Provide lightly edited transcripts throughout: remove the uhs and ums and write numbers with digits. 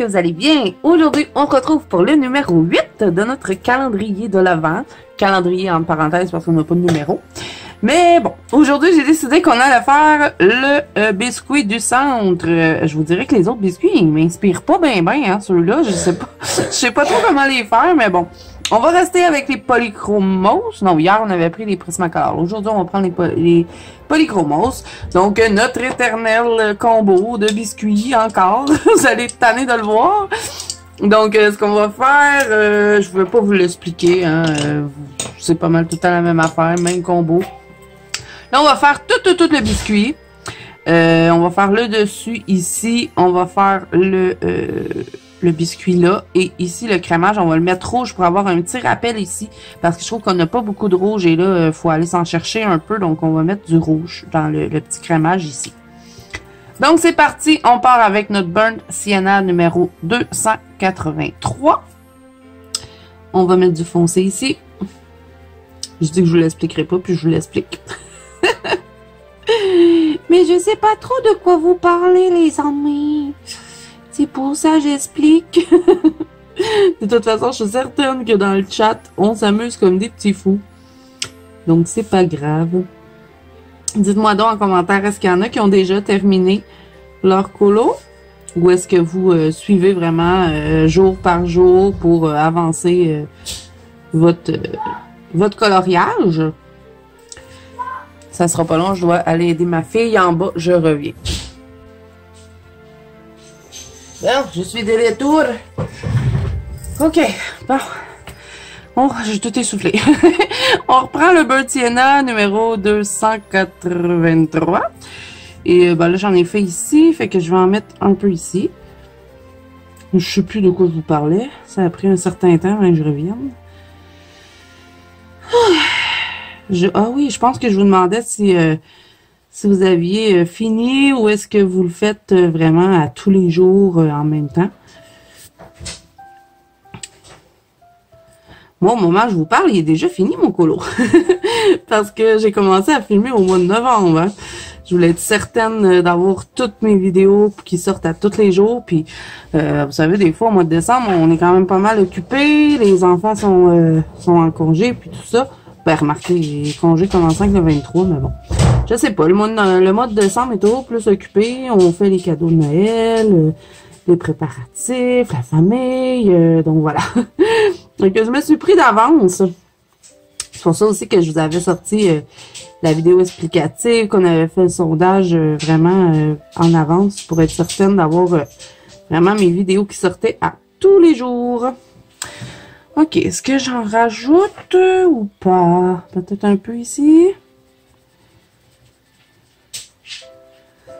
que vous allez bien. Aujourd'hui, on se retrouve pour le numéro 8 de notre calendrier de l'Avent. Calendrier en parenthèse parce qu'on n'a pas de numéro. Mais bon, aujourd'hui, j'ai décidé qu'on allait faire le biscuit du centre. Je vous dirais que les autres biscuits, ils m'inspirent pas bien, hein, ceux-là. Je sais pas trop comment les faire, mais bon. On va rester avec les polychromos. Non, hier, on avait pris les Prismacolor. Aujourd'hui, on va prendre les polychromos. Donc, notre éternel combo de biscuits encore. Vous allez être tannés de le voir. Donc, ce qu'on va faire, je ne vais pas vous l'expliquer. Hein, c'est pas mal tout le temps la même affaire, même combo. Là, on va faire tout le biscuit. On va faire le dessus ici. On va faire le biscuit là. Et ici, le crémage, on va le mettre rouge pour avoir un petit rappel ici. Parce que je trouve qu'on n'a pas beaucoup de rouge. Et là, il faut aller s'en chercher un peu. Donc, on va mettre du rouge dans le petit crémage ici. Donc, c'est parti. On part avec notre Burnt Sienna numéro 283. On va mettre du foncé ici. Je dis que je vous l'expliquerai pas, puis je vous l'explique. Mais je sais pas trop de quoi vous parlez, les amis. C'est pour ça que j'explique. De toute façon, je suis certaine que dans le chat, on s'amuse comme des petits fous. Donc, c'est pas grave. Dites-moi donc en commentaire, est-ce qu'il y en a qui ont déjà terminé leur colo? Ou est-ce que vous suivez vraiment jour par jour pour avancer votre coloriage? Ça sera pas long, je dois aller aider ma fille en bas, je reviens. Bon, je suis de retour. Ok, bon. Oh, j'ai tout essoufflé. On reprend le Burnt Sienna numéro 283. Et ben là, j'en ai fait ici, fait que je vais en mettre un peu ici. Je sais plus de quoi je vous parlais. Ça a pris un certain temps avant que je revienne. Ah oui, je pense que je vous demandais si vous aviez fini ou est-ce que vous le faites vraiment à tous les jours en même temps. Moi, au moment où je vous parle, il est déjà fini mon colo. Parce que j'ai commencé à filmer au mois de novembre. Hein. Je voulais être certaine d'avoir toutes mes vidéos qui sortent à tous les jours. Puis, vous savez, des fois, au mois de décembre, on est quand même pas mal occupés. Les enfants sont en congé, puis tout ça. Ben, remarquez, les congés commencent le 23, mais bon. Je sais pas, le mois de décembre est toujours plus occupé. On fait les cadeaux de Noël, les préparatifs, la famille, donc voilà. Donc, je me suis pris d'avance. C'est pour ça aussi que je vous avais sorti la vidéo explicative, qu'on avait fait le sondage vraiment en avance pour être certaine d'avoir vraiment mes vidéos qui sortaient à tous les jours. Ok, est-ce que j'en rajoute ou pas? Peut-être un peu ici.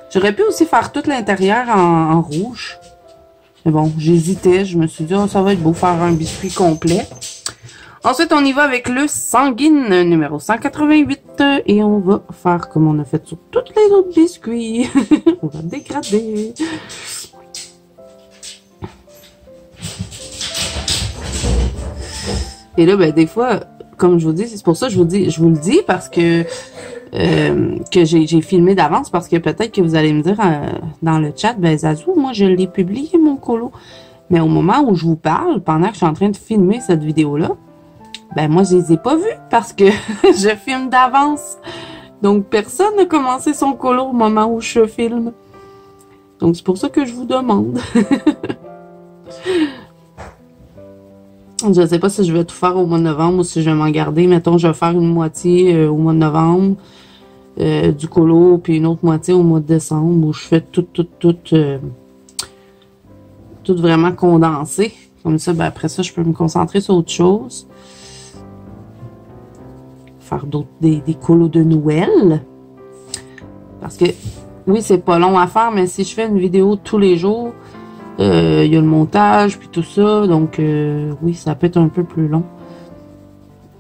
J'aurais pu aussi faire tout l'intérieur en rouge. Mais bon, j'hésitais. Je me suis dit, oh, ça va être beau faire un biscuit complet. Ensuite, on y va avec le sanguine numéro 188. Et on va faire comme on a fait sur tous les autres biscuits. On va dégrader. Et là, ben, des fois, comme je vous dis, c'est pour ça que je vous le dis parce que j'ai filmé d'avance parce que peut-être que vous allez me dire dans le chat, ben Zazou, moi je l'ai publié mon colo. Mais au moment où je vous parle, pendant que je suis en train de filmer cette vidéo-là, ben moi je les ai pas vus parce que je filme d'avance. Donc personne n'a commencé son colo au moment où je filme. Donc c'est pour ça que je vous demande. Je sais pas si je vais tout faire au mois de novembre ou si je vais m'en garder. Mettons, je vais faire une moitié au mois de novembre du colo, puis une autre moitié au mois de décembre où je fais tout vraiment condensé. Comme ça, ben après ça, je peux me concentrer sur autre chose. Faire des colos de Noël. Parce que, oui, c'est pas long à faire, mais si je fais une vidéo tous les jours, il y a le montage, puis tout ça. Donc, oui, ça peut être un peu plus long.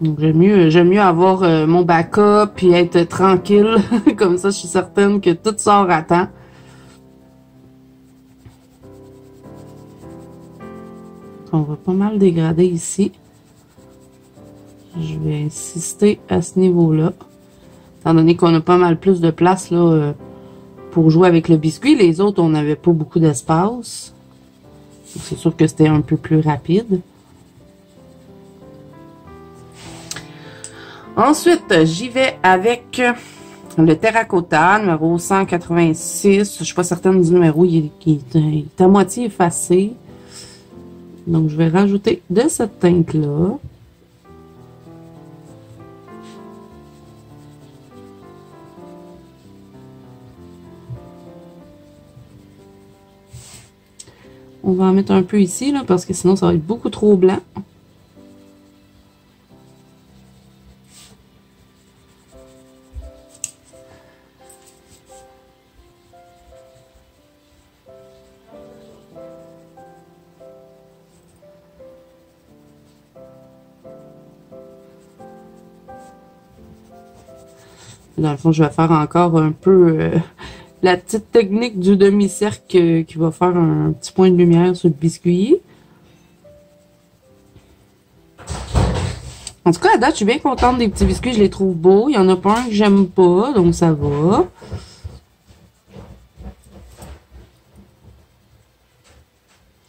Donc, j'aime mieux avoir mon backup, puis être tranquille. Comme ça, je suis certaine que tout sort à temps. On va pas mal dégrader ici. Je vais insister à ce niveau-là. Étant donné qu'on a pas mal plus de place, là, pour jouer avec le biscuit. Les autres, on n'avait pas beaucoup d'espace. C'est sûr que c'était un peu plus rapide. Ensuite, j'y vais avec le terracotta, numéro 186. Je suis pas certaine du numéro, il est à moitié effacé. Donc, je vais rajouter de cette teinte-là. On va en mettre un peu ici, là, parce que sinon, ça va être beaucoup trop blanc. Dans le fond, je vais faire encore un peu la petite technique du demi-cercle qui va faire un petit point de lumière sur le biscuit. En tout cas, à date, je suis bien contente des petits biscuits. Je les trouve beaux. Il y en a pas un que j'aime pas, donc ça va.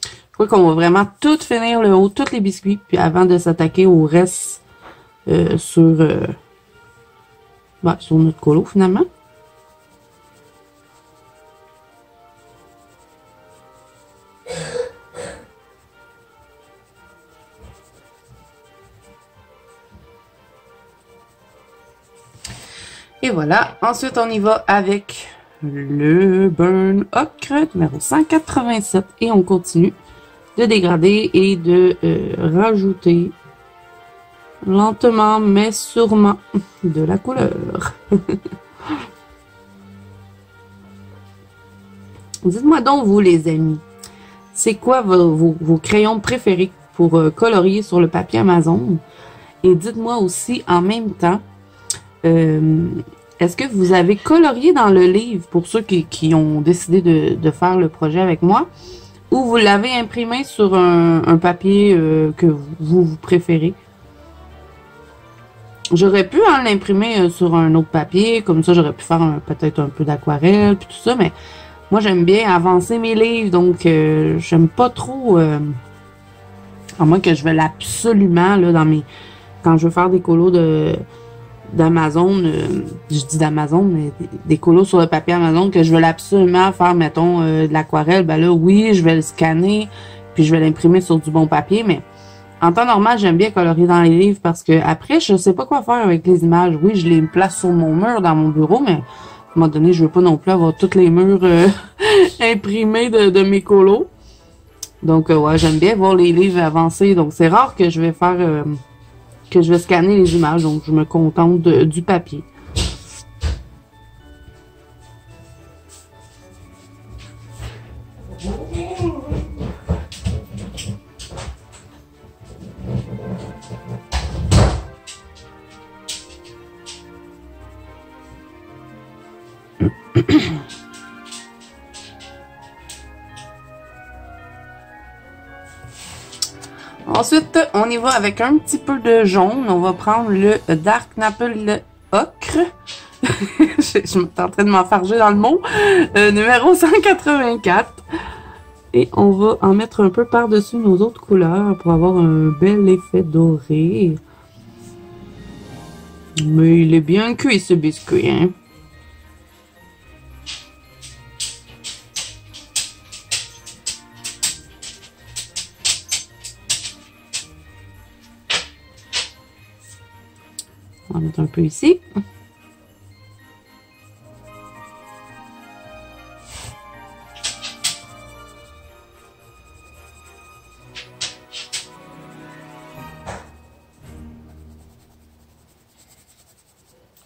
Je crois qu'on va vraiment tout finir le haut, tous les biscuits, puis avant de s'attaquer au reste sur notre colo, finalement. Et voilà. Ensuite, on y va avec le Burn Ocre numéro 187. Et on continue de dégrader et de rajouter lentement mais sûrement de la couleur. Dites-moi donc, vous les amis, c'est quoi vos crayons préférés pour colorier sur le papier Amazon? Et dites-moi aussi en même temps, est-ce que vous avez colorié dans le livre pour ceux qui ont décidé de faire le projet avec moi? Ou vous l'avez imprimé sur un papier que vous préférez? J'aurais pu l'imprimer sur un autre papier, comme ça j'aurais pu faire peut-être un peu d'aquarelle puis tout ça, mais moi j'aime bien avancer mes livres, donc j'aime pas trop, à moins que je veux absolument là quand je veux faire des colos d'Amazon, je dis d'Amazon, mais des colos sur le papier Amazon, que je veux absolument faire, mettons, de l'aquarelle, ben là, oui, je vais le scanner, puis je vais l'imprimer sur du bon papier, mais en temps normal, j'aime bien colorier dans les livres parce que après, je sais pas quoi faire avec les images. Oui, je les place sur mon mur dans mon bureau, mais à un moment donné, je veux pas non plus avoir tous les murs imprimés de mes colos. Donc, ouais, j'aime bien voir les livres avancer. Donc, c'est rare que je vais faire... que je vais scanner les images, donc je me contente du papier. Ensuite, on y va avec un petit peu de jaune. On va prendre le Dark Maple Ocre. Je suis en train de m'enfarger dans le mot. Numéro 184. Et on va en mettre un peu par-dessus nos autres couleurs pour avoir un bel effet doré. Mais il est bien cuit ce biscuit, hein? On va mettre un peu ici.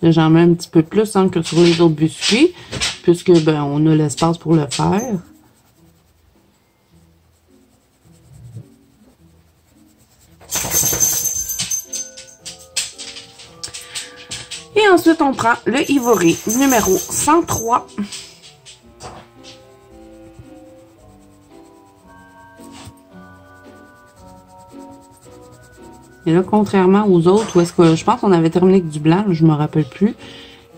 J'en mets un petit peu plus que sur les autres biscuits, puisque ben on a l'espace pour le faire. Et ensuite, on prend le Ivory numéro 103. Et là, contrairement aux autres, où est-ce que je pense qu'on avait terminé avec du blanc, là, je me rappelle plus.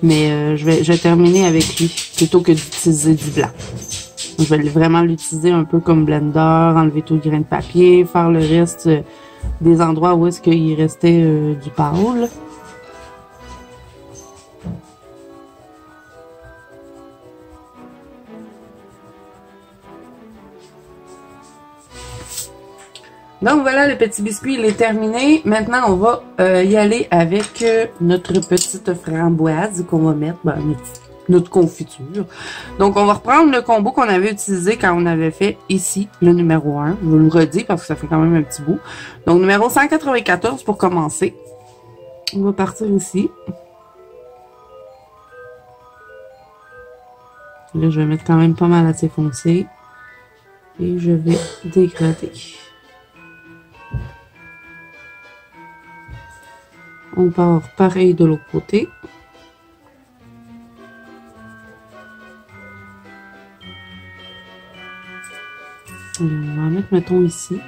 Mais je vais terminer avec lui plutôt que d'utiliser du blanc. Je vais vraiment l'utiliser un peu comme blender, enlever tout le grain de papier, faire le reste des endroits où est-ce qu'il restait du pâle. Donc voilà, le petit biscuit, il est terminé. Maintenant, on va y aller avec notre petite framboise qu'on va mettre dans notre confiture. Donc, on va reprendre le combo qu'on avait utilisé quand on avait fait ici, le numéro 1. Je vous le redis parce que ça fait quand même un petit bout. Donc, numéro 194 pour commencer. On va partir ici. Là, je vais mettre quand même pas mal assez foncé. Et je vais dégrader. On part pareil de l'autre côté. On va en mettre, mettons, ici.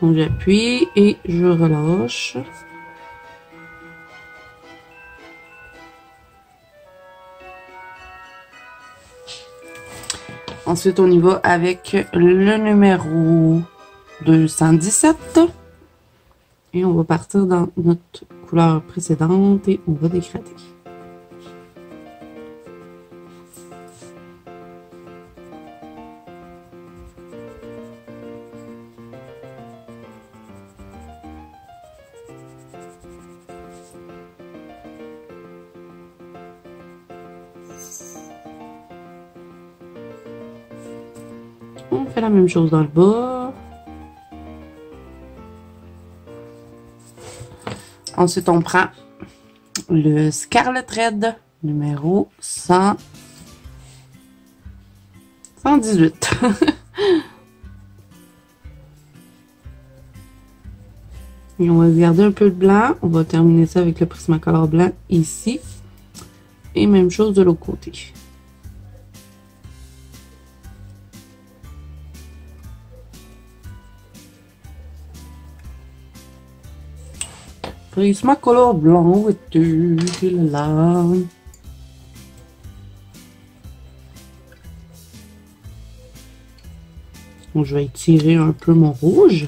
Donc, j'appuie et je relâche. Ensuite, on y va avec le numéro 217. Et on va partir dans notre couleur précédente et on va dégrader. On fait la même chose dans le bas. Ensuite, on prend le Scarlet Red numéro 118. Et on va garder un peu de blanc. On va terminer ça avec le Prismacolor blanc ici. Et même chose de l'autre côté. Prismacolor blanc et tout, là. Donc, je vais étirer un peu mon rouge.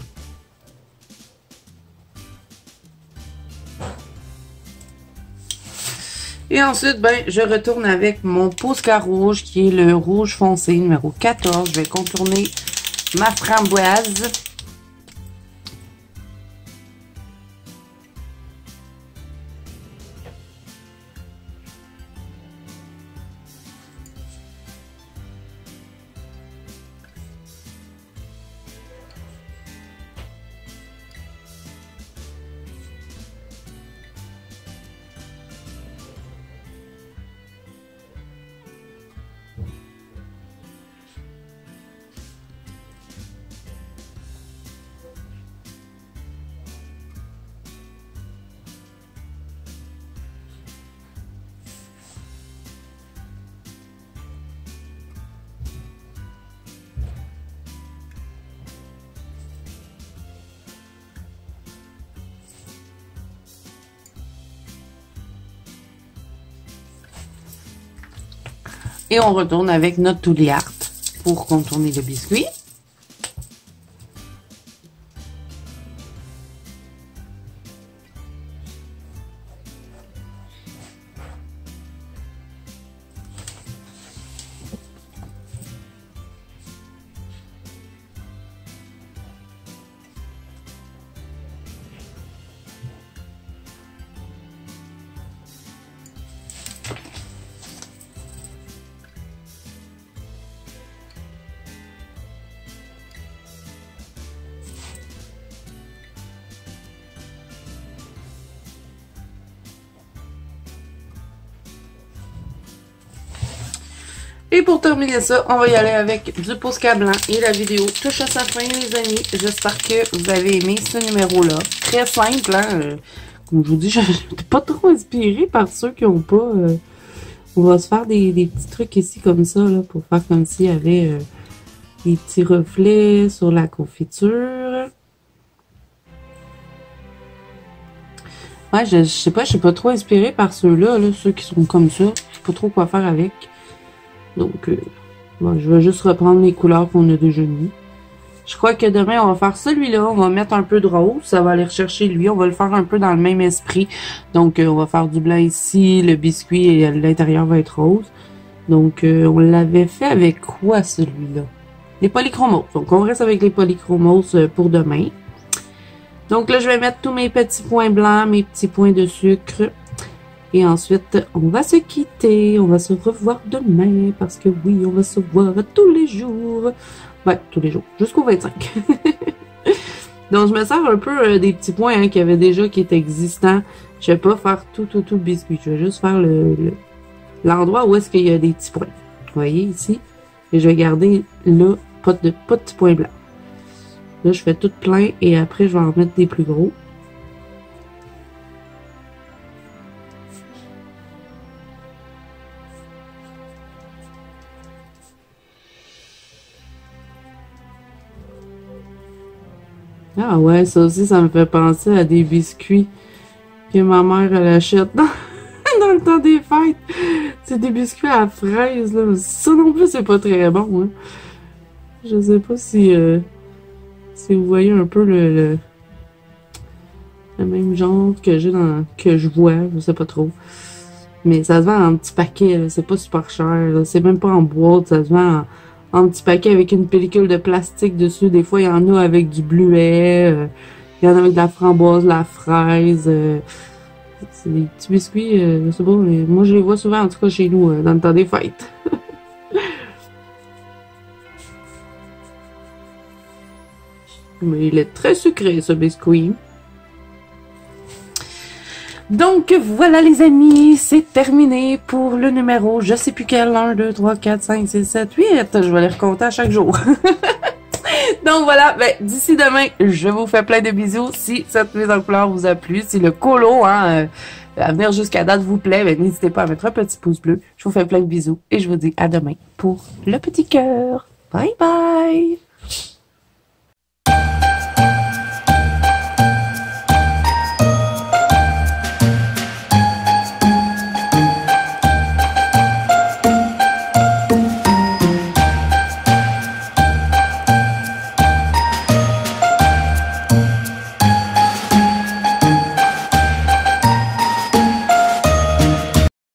Et ensuite, ben, je retourne avec mon Posca rouge, qui est le rouge foncé, numéro 14. Je vais contourner ma framboise. Et on retourne avec notre Tooly Art pour contourner le biscuit. Et pour terminer ça, on va y aller avec du Posca blanc. Et la vidéo touche à sa fin, les amis. J'espère que vous avez aimé ce numéro-là. Très simple, hein. Comme je vous dis, je n'étais pas trop inspirée par ceux qui n'ont pas... on va se faire des petits trucs ici comme ça, là, pour faire comme s'il y avait des petits reflets sur la confiture. Ouais, je sais pas, je suis pas trop inspirée par ceux-là, là, ceux qui sont comme ça. Je sais pas trop quoi faire avec. Donc, bon, je vais juste reprendre les couleurs qu'on a déjà mis. Je crois que demain, on va faire celui-là. On va mettre un peu de rose. Ça va aller rechercher lui. On va le faire un peu dans le même esprit. Donc, on va faire du blanc ici. Le biscuit et l'intérieur va être rose. Donc, on l'avait fait avec quoi, celui-là? Les polychromos. Donc, on reste avec les polychromos pour demain. Donc, là, je vais mettre tous mes petits points blancs, mes petits points de sucre. Et ensuite, on va se quitter. On va se revoir demain. Parce que oui, on va se voir tous les jours. Ouais, tous les jours. Jusqu'au 25. Donc, je me sers un peu des petits points hein, qui étaient existants. Je vais pas faire tout le biscuit. Je vais juste faire l'endroit où est-ce qu'il y a des petits points. Vous voyez ici? Et je vais garder là, pas de petits points blancs. Là, je fais tout plein et après, je vais en mettre des plus gros. Ah ouais, ça aussi, ça me fait penser à des biscuits que ma mère, elle achète dans le temps des fêtes. C'est des biscuits à fraises, là. Ça non plus, c'est pas très bon, hein. Je sais pas si vous voyez un peu le même genre que que je vois, je sais pas trop. Mais ça se vend en petits paquets, c'est pas super cher, c'est même pas en boîte, ça se vend en petits paquets avec une pellicule de plastique dessus. Des fois, il y en a avec du bleuet, il y en a avec de la framboise, de la fraise. C'est des petits biscuits, je sais pas, mais moi je les vois souvent, en tout cas chez nous, dans le temps des fêtes. Mais il est très sucré, ce biscuit. Donc, voilà les amis, c'est terminé pour le numéro, je sais plus quel, 1, 2, 3, 4, 5, 6, 7, 8, je vais les recompter à chaque jour. Donc voilà, ben, d'ici demain, je vous fais plein de bisous. Si cette mise en couleur vous a plu, si le colo, hein, à venir jusqu'à date vous plaît, ben, n'hésitez pas à mettre un petit pouce bleu. Je vous fais plein de bisous et je vous dis à demain pour le petit cœur. Bye bye!